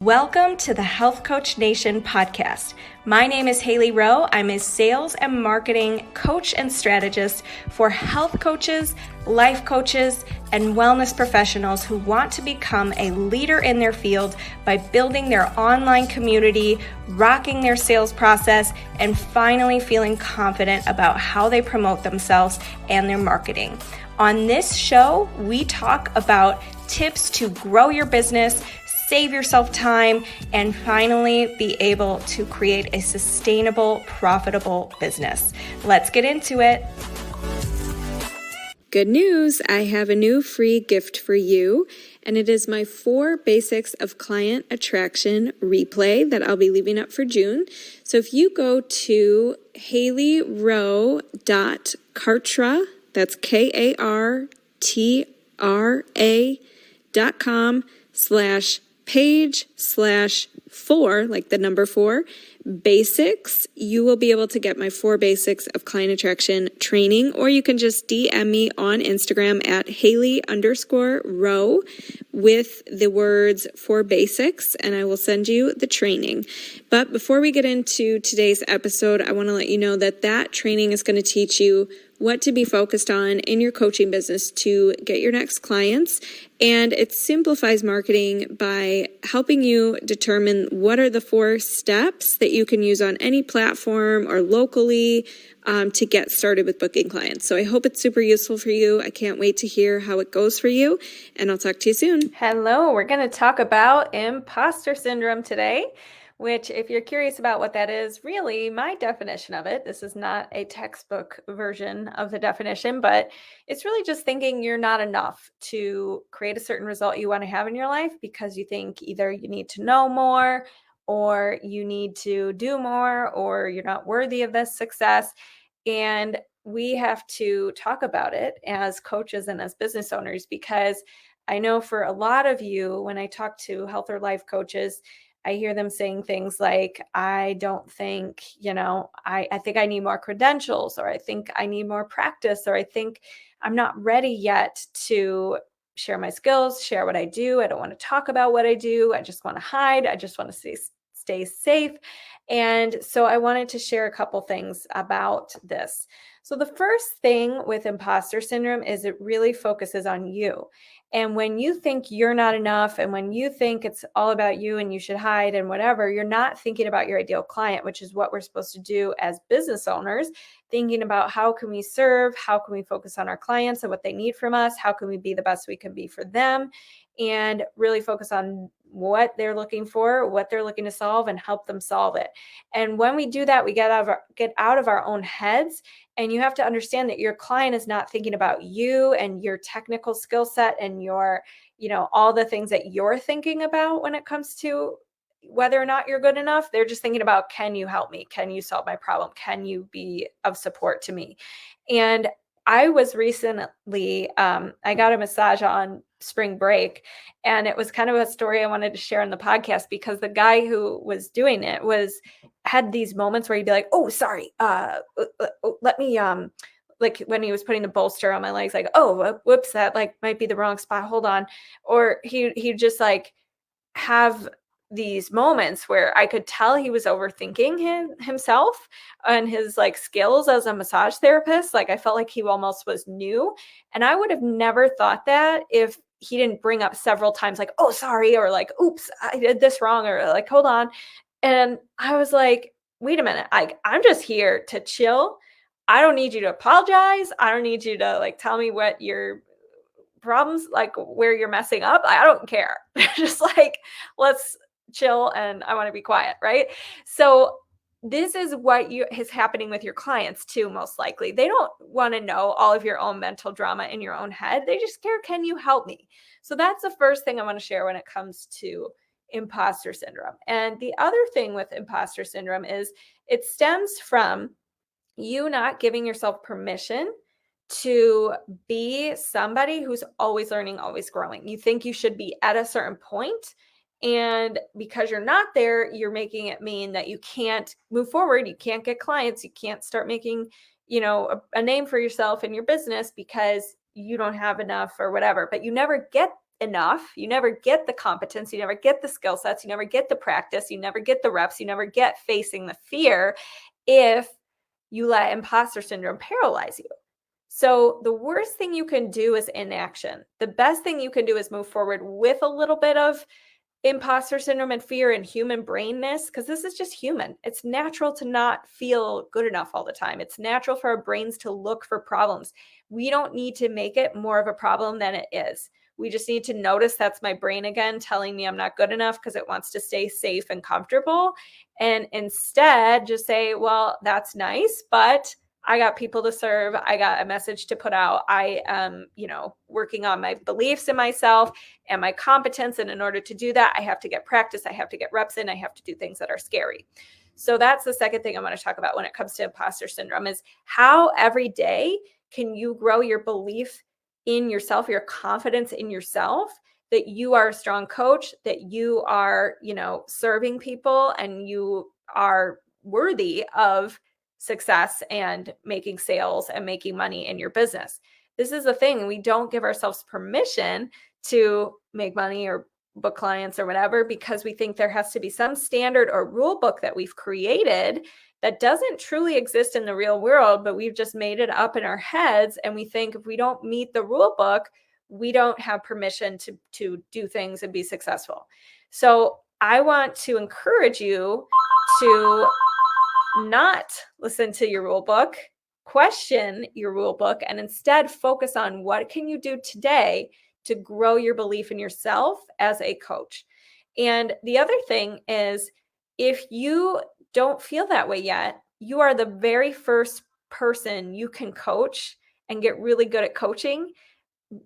Welcome to the Health Coach Nation podcast. My name is Hailey Rowe. I'm a sales and marketing coach and strategist for health coaches, life coaches, and wellness professionals who want to become a leader in their field by building their online community, rocking their sales process, and finally feeling confident about how they promote themselves and their marketing. On this show, we talk about tips to grow your business, save yourself time, and finally be able to create a sustainable, profitable business. Let's get into it. Good news, I have a new free gift for you, and it is my 4 Basics of Client Attraction replay that I'll be leaving up for June. So if you go to haileyrowe.kartra, that's KARTRA.com/page/4, like the number 4, basics. You will be able to get my 4 Basics of Client Attraction training, or you can just DM me on Instagram at Hailey_Rowe with the words 4 Basics, and I will send you the training. But before we get into today's episode, I want to let you know that that training is going to teach you what to be focused on in your coaching business to get your next clients. And it simplifies marketing by helping you determine what are the 4 steps that you can use on any platform or locally to get started with booking clients. So I hope it's super useful for you. I can't wait to hear how it goes for you, and I'll talk to you soon. Hello, we're going to talk about imposter syndrome today, which, if you're curious about what that is, really my definition of it, this is not a textbook version of the definition, but it's really just thinking you're not enough to create a certain result you want to have in your life because you think either you need to know more or you need to do more or you're not worthy of this success. And we have to talk about it as coaches and as business owners, because I know for a lot of you, when I talk to health or life coaches, I hear them saying things like, I don't think, I think I need more credentials, or I think I need more practice, or I think I'm not ready yet to share my skills, share what I do. I don't want to talk about what I do. I just want to hide. I just want to stay safe. And so I wanted to share a couple things about this. So the first thing with imposter syndrome is it really focuses on you. And when you think you're not enough, and when you think it's all about you and you should hide and whatever, you're not thinking about your ideal client, which is what we're supposed to do as business owners, thinking about how can we serve, how can we focus on our clients and what they need from us, how can we be the best we can be for them, and really focus on what they're looking for, what they're looking to solve, and help them solve it. And when we do that, we get out of our own heads. And you have to understand that your client is not thinking about you and your technical skill set and your, all the things that you're thinking about when it comes to whether or not you're good enough. They're just thinking about, can you help me? Can you solve my problem? Can you be of support to me? And I was recently, I got a massage on spring break, and it was kind of a story I wanted to share on the podcast, because the guy who was doing it had these moments where he'd be like, oh, sorry, let me, like when he was putting the bolster on my legs, like, oh, whoops, that like might be the wrong spot. Hold on. Or he'd just like have these moments where I could tell he was overthinking himself and his like skills as a massage therapist. Like I felt like he almost was new. And I would have never thought that if he didn't bring up several times like, oh, sorry, or like, oops, I did this wrong, or like, hold on. And I was like, wait a minute, I'm just here to chill. I don't need you to apologize. I don't need you to like tell me what your problems, like where you're messing up. I don't care. Just like, let's chill, and I want to be quiet, right? So this is what is happening with your clients too, most likely. They don't want to know all of your own mental drama in your own head. They just care, can you help me? So that's the first thing I want to share when it comes to imposter syndrome. And the other thing with imposter syndrome is it stems from you not giving yourself permission to be somebody who's always learning, always growing. You think you should be at a certain point, and because you're not there, you're making it mean that you can't move forward. You can't get clients. You can't start making, a name for yourself in your business because you don't have enough or whatever. But you never get enough. You never get the competence. You never get the skill sets. You never get the practice. You never get the reps. You never get facing the fear if you let imposter syndrome paralyze you. So the worst thing you can do is inaction. The best thing you can do is move forward with a little bit of imposter syndrome and fear and human brainness, because this is just human. It's natural to not feel good enough all the time. It's natural for our brains to look for problems. We don't need to make it more of a problem than it is. We just need to notice that's my brain again telling me I'm not good enough because it wants to stay safe and comfortable. And instead just say, well, that's nice, but I got people to serve. I got a message to put out. I am, working on my beliefs in myself and my competence. And in order to do that, I have to get practice. I have to get reps in. I have to do things that are scary. So that's the second thing I want to talk about when it comes to imposter syndrome is how every day can you grow your belief in yourself, your confidence in yourself, that you are a strong coach, that you are, serving people and you are worthy of success and making sales and making money in your business. This is the thing. We don't give ourselves permission to make money or book clients or whatever because we think there has to be some standard or rule book that we've created that doesn't truly exist in the real world, but we've just made it up in our heads. And we think if we don't meet the rule book, we don't have permission to do things and be successful. So I want to encourage you to not listen to your rule book, question your rule book, and instead focus on what can you do today to grow your belief in yourself as a coach. And the other thing is, if you don't feel that way yet, you are the very first person you can coach and get really good at coaching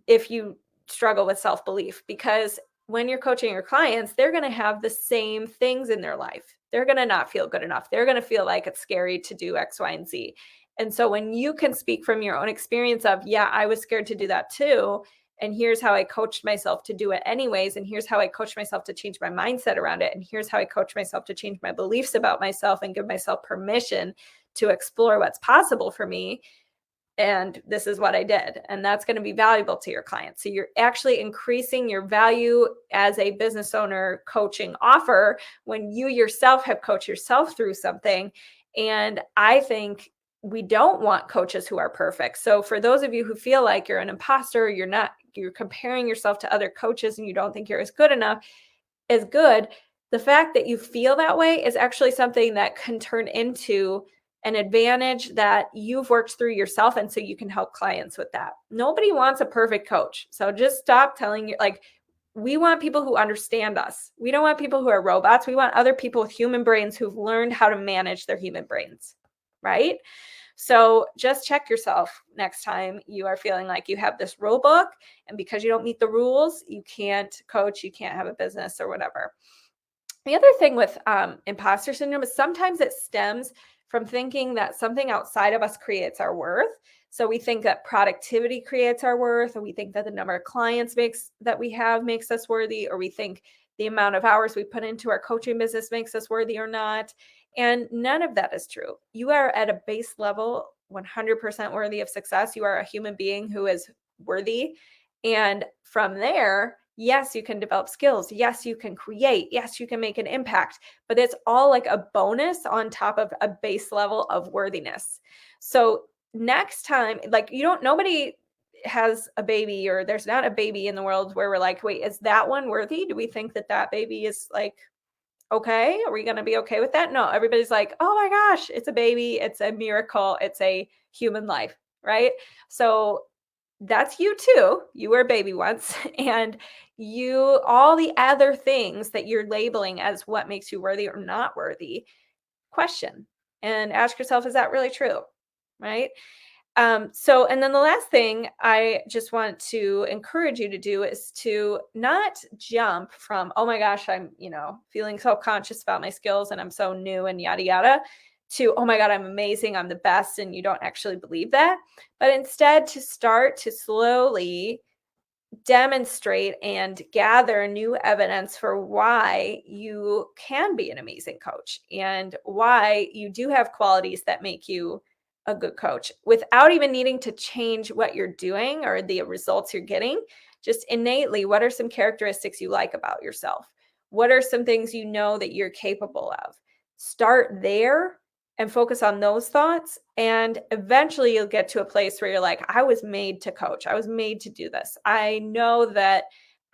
if you struggle with self-belief, because when you're coaching your clients, they're going to have the same things in their life. They're going to not feel good enough. They're going to feel like it's scary to do X, Y, and Z. And so when you can speak from your own experience of, yeah, I was scared to do that too, and here's how I coached myself to do it anyways, and here's how I coached myself to change my mindset around it, and here's how I coached myself to change my beliefs about myself and give myself permission to explore what's possible for me, and this is what I did. And that's going to be valuable to your clients. So you're actually increasing your value as a business owner coaching offer when you yourself have coached yourself through something. And I think we don't want coaches who are perfect. So for those of you who feel like you're an imposter, you're comparing yourself to other coaches and you don't think you're as good, the fact that you feel that way is actually something that can turn into an advantage that you've worked through yourself. And so you can help clients with that. Nobody wants a perfect coach. So just stop telling you, we want people who understand us. We don't want people who are robots. We want other people with human brains who've learned how to manage their human brains, right? So just check yourself next time you are feeling like you have this rule book, and because you don't meet the rules, you can't coach, you can't have a business or whatever. The other thing with imposter syndrome is sometimes it stems from thinking that something outside of us creates our worth. So we think that productivity creates our worth, or we think that the number of clients makes us worthy, or we think the amount of hours we put into our coaching business makes us worthy or not. And none of that is true. You are at a base level 100% worthy of success. You are a human being who is worthy. And from there, yes, you can develop skills. Yes, you can create. Yes, you can make an impact, but it's all like a bonus on top of a base level of worthiness. So next time, nobody has a baby, or there's not a baby in the world where we're like, wait, is that one worthy? Do we think that baby is okay? Are we going to be okay with that? No, everybody's like, oh my gosh, it's a baby. It's a miracle. It's a human life, right? So that's you too. You were a baby once, and all the other things that you're labeling as what makes you worthy or not worthy, question and ask yourself, is that really true? Right? And then the last thing I just want to encourage you to do is to not jump from, oh my gosh, I'm, feeling self-conscious about my skills and I'm so new and yada, yada, to, oh my God, I'm amazing, I'm the best, and you don't actually believe that. But instead to start to slowly demonstrate and gather new evidence for why you can be an amazing coach and why you do have qualities that make you a good coach without even needing to change what you're doing or the results you're getting. just innately, what are some characteristics you like about yourself? What are some things you know that you're capable of? Start there and focus on those thoughts. And eventually you'll get to a place where you're like, I was made to coach. I was made to do this. I know that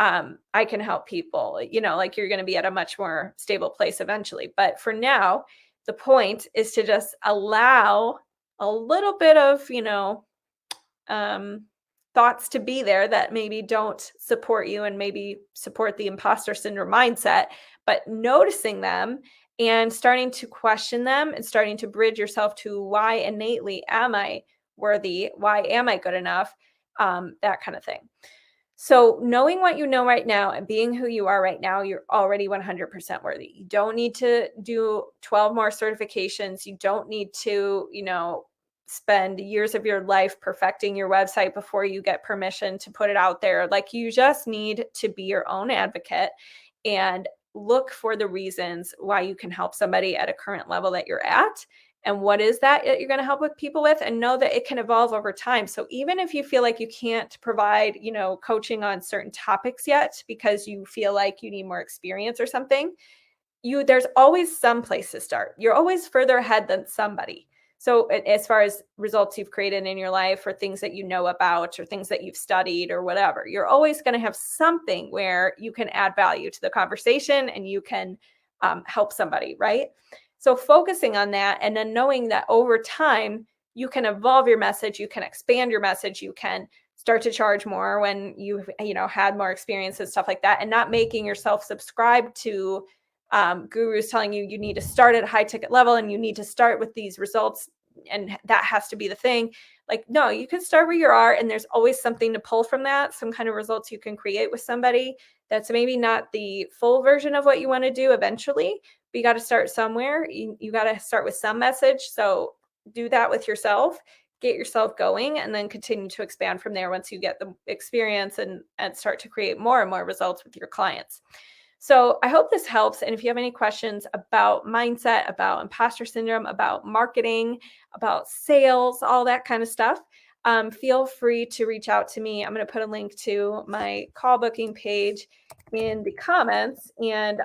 I can help people, like you're going to be at a much more stable place eventually. But for now, the point is to just allow a little bit of, thoughts to be there that maybe don't support you and maybe support the imposter syndrome mindset, but noticing them and starting to question them and starting to bridge yourself to why innately am I worthy? Why am I good enough? That kind of thing. So knowing what you know right now and being who you are right now, you're already 100% worthy. You don't need to do 12 more certifications. You don't need to, spend years of your life perfecting your website before you get permission to put it out there. Like, you just need to be your own advocate and look for the reasons why you can help somebody at a current level that you're at. And what is that you're going to help with people with, and know that it can evolve over time. So even if you feel like you can't provide, coaching on certain topics yet because you feel like you need more experience or something, there's always some place to start. You're always further ahead than somebody. So as far as results you've created in your life, or things that you know about, or things that you've studied, or whatever, you're always going to have something where you can add value to the conversation and you can help somebody, right? So focusing on that, and then knowing that over time, you can evolve your message, you can expand your message, you can start to charge more when you've, had more experience and stuff like that, and not making yourself subscribe to gurus telling you need to start at a high ticket level and you need to start with these results and that has to be the thing. Like, no, you can start where you are, and there's always something to pull from that, some kind of results you can create with somebody that's maybe not the full version of what you want to do eventually, but you got to start somewhere. You got to start with some message. So do that with yourself, get yourself going, and then continue to expand from there once you get the experience and start to create more and more results with your clients. So I hope this helps. And if you have any questions about mindset, about imposter syndrome, about marketing, about sales, all that kind of stuff, feel free to reach out to me. I'm going to put a link to my call booking page in the comments. And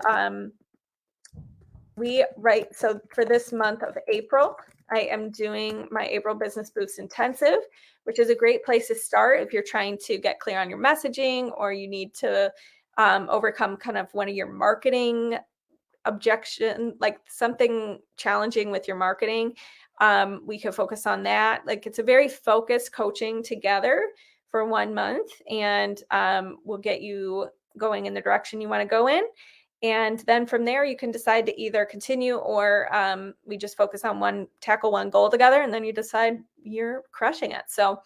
so for this month of April, I am doing my April Business Boost Intensive, which is a great place to start if you're trying to get clear on your messaging, or you need to overcome kind of one of your marketing objection, like something challenging with your marketing. We can focus on that. Like, it's a very focused coaching together for 1 month, and we'll get you going in the direction you want to go in. And then from there, you can decide to either continue, or we just focus on tackle one goal together, and then you decide you're crushing it. So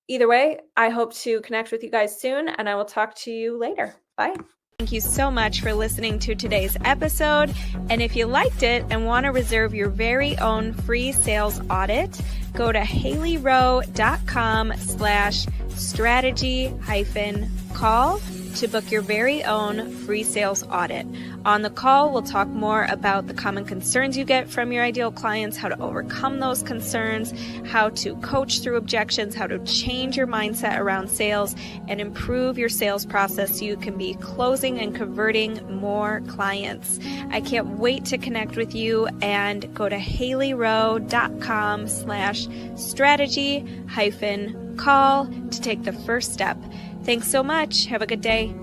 either way, I hope to connect with you guys soon, and I will talk to you later. Bye. Thank you so much for listening to today's episode. And if you liked it and want to reserve your very own free sales audit, go to haileyrowe.com/strategy-call to book your very own free sales audit. On the call, we'll talk more about the common concerns you get from your ideal clients, how to overcome those concerns, how to coach through objections, how to change your mindset around sales, and improve your sales process so you can be closing and converting more clients. I can't wait to connect with you, and go to haileyrowe.com/strategy-call to take the first step. Thanks so much. Have a good day.